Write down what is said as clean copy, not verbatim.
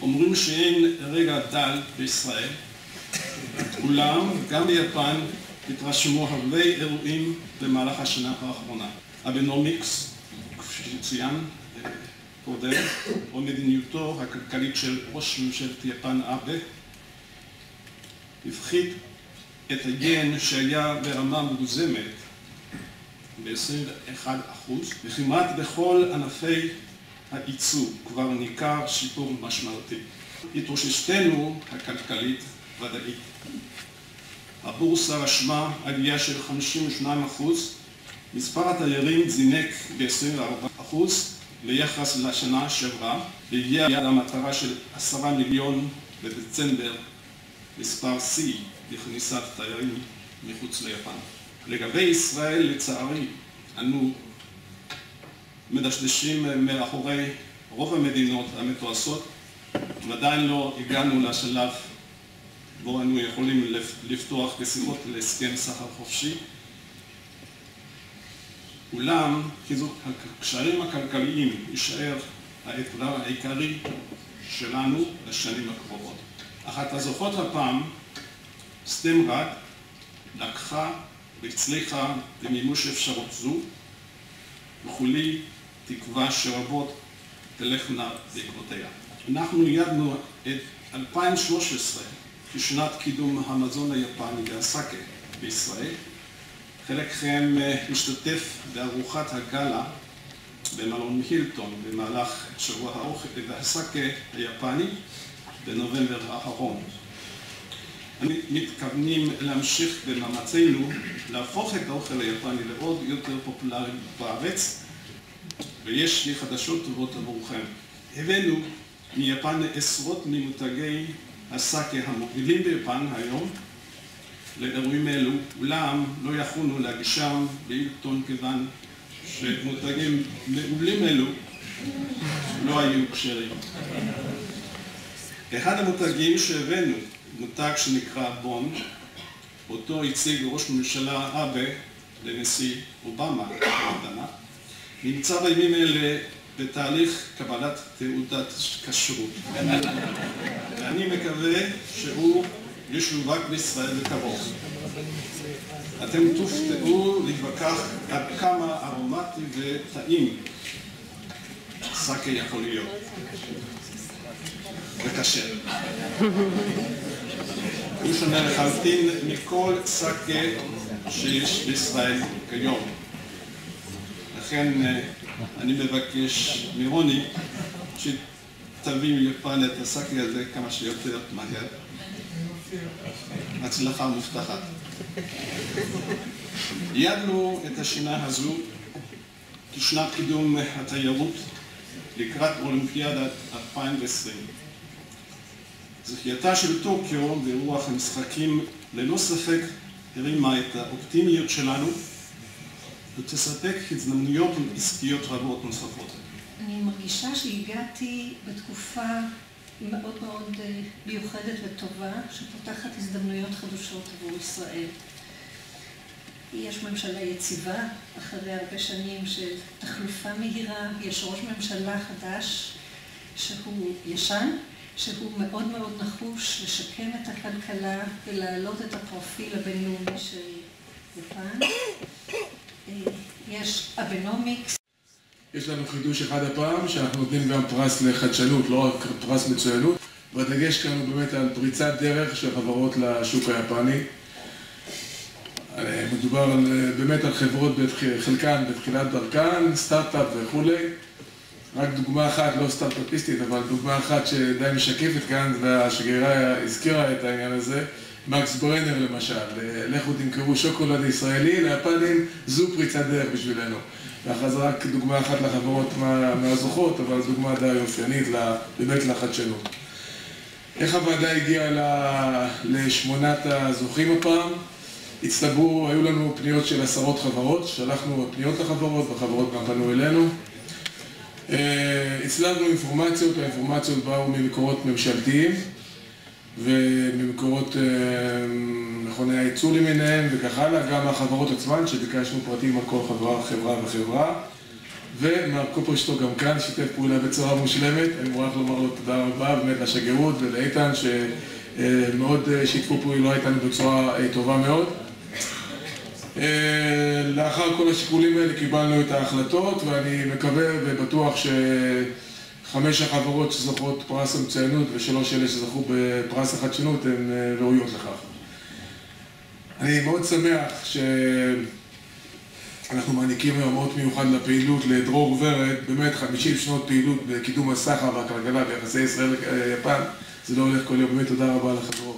אומרים שאין רגע דל בישראל, אולם גם ביפן התרשמו הרבה אירועים במהלך השנה האחרונה. אבנומיקס, כפי שציין קודם, או מדיניותו הכלכלית של ראש ממשלת יפן אבה, הפחית את היין שהיה ברמה מוגזמת ב-21%, וכמעט בכל ענפי הייצוא כבר ניכר שיפור משמעותי. התאוששותנו הכלכלית ודאית. הבורסה רשמה עלייה של 52%, מספר התיירים זינק ב-24% ביחס לשנה שעברה, והגיע ליעד המטרה של 10 מיליון בדצמבר, מספר C לכניסת תיירים מחוץ ליפן. לגבי ישראל, לצערי, אנו מדשדשים מאחורי רוב המדינות המתועשות, ועדיין לא הגענו לשלב בו אנו יכולים לפתוח בשיחות להסכם סחר חופשי. אולם חיזוק הקשרים הכלכליים יישאר האתגר העיקרי שלנו לשנים הקרובות. אחת הזוכות הפעם, סטמרד, לקחה והצליחה במימוש אפשרות זו, וכולי תקווה שרבות תלכנה בעקבותיה. אנחנו ידענו את 2013 כשנת קידום המזון היפני והסאקה בישראל. חלקכם השתתף בארוחת הגאלה במלון הילטון במהלך שבוע האוכל והסאקה היפני בנובמבר האחרון. אנחנו מתכוונים להמשיך במאמצינו להפוך את האוכל היפני לעוד יותר פופולרי בארץ, ויש לי חדשות טובות עבורכם. הבאנו מיפן עשרות ממותגי הסאקה המובילים ביפן היום לאירועים אלו, אולם לא יכולנו להגישם בהילטון כיוון שמותגים מעולים אלו לא היו כשרים. אחד המותגים שהבאנו, מותג שנקרא בון, אותו הציג ראש ממשלה אבה לנשיא אובמה במתנה, נמצא בימים אלה בתהליך קבלת תעודת כשרות. ואני מקווה שהוא ישווק בישראל בקרוב. אתם תופתעו להתווכח עד כמה ארומטי וטעים סאקה יכול להיות. וכשר. הוא שונה לחלוטין מכל סאקה שיש בישראל כיום. לכן אני מבקש מרוני שתביא מיפן את הסאקה הזה כמה שיותר מהר. הצלחה מובטחת. ייעדנו את השנה הזו כשנת קידום התיירות לקראת אולימפיאדת 2020. זכייתה של טוקיו ברוח המשחקים ללא ספק הרימה את האופטימיות שלנו ותספק הזדמנויות עסקיות רבות נוספות. אני מרגישה שהגעתי בתקופה מאוד מאוד מיוחדת וטובה שפותחת הזדמנויות חדשות עבור ישראל. יש ממשלה יציבה אחרי הרבה שנים של תחלופה מהירה, יש ראש ממשלה חדש שהוא ישן, שהוא מאוד מאוד נחוש לשקם את הכלכלה ולהעלות את הפרופיל הבינלאומי של יפן. יש אבנומיקס. יש לנו חידוש אחד הפעם, שאנחנו נותנים גם פרס לחדשנות, לא רק פרס מצוינות, והדגש כאן הוא באמת על פריצת דרך של חברות לשוק היפני. מדובר באמת על חברות, חלקן בתחילת דרכן, סטארט-אפ וכו'. רק דוגמה אחת, לא סטארט-אפיסטית, אבל דוגמה אחת שדי משקפת כאן, והשגרירה הזכירה את העניין הזה, מקס ברנר למשל, לכו תמכרו שוקולד ישראלי, ליפנים זו פריצת דרך בשבילנו. ואחרי זה רק דוגמה אחת לחברות מהזוכות, אבל דוגמה די אופיינית באמת לחדשנות. איך הוועדה הגיעה לשמונת הזוכים הפעם? הצטברו, היו לנו פניות של 10 חברות, שלחנו פניות לחברות, והחברות גם פנו אלינו. הצלבנו אינפורמציות, האינפורמציות באו ממקורות ממשלתיים וממקורות מכוני הייצור למיניהם וכך הלאה, גם החברות עצמן שביקשנו פרטים על כל חברה וחברה, ומר קופרשטוק גם כאן שיתף פעולה בצורה מושלמת. אני מוכרח לומר לו תודה רבה באמת לשגרירות ולאיתן שמאוד שיתפו פעולה איתנו בצורה טובה מאוד. לאחר כל השיקולים האלה קיבלנו את ההחלטות, ואני מקווה ובטוח ש5 החברות שזוכות פרס המצוינות ו3 אלה שזכו בפרס החדשנות הן ראויות לכך. אני מאוד שמח שאנחנו מעניקים היום אות מיוחד לפעילות לדרור ורד, באמת 50 שנות פעילות בקידום הסחר והכלכלה ויחסי ישראל-יפן, זה לא הולך כל יום, באמת תודה רבה לך דרור.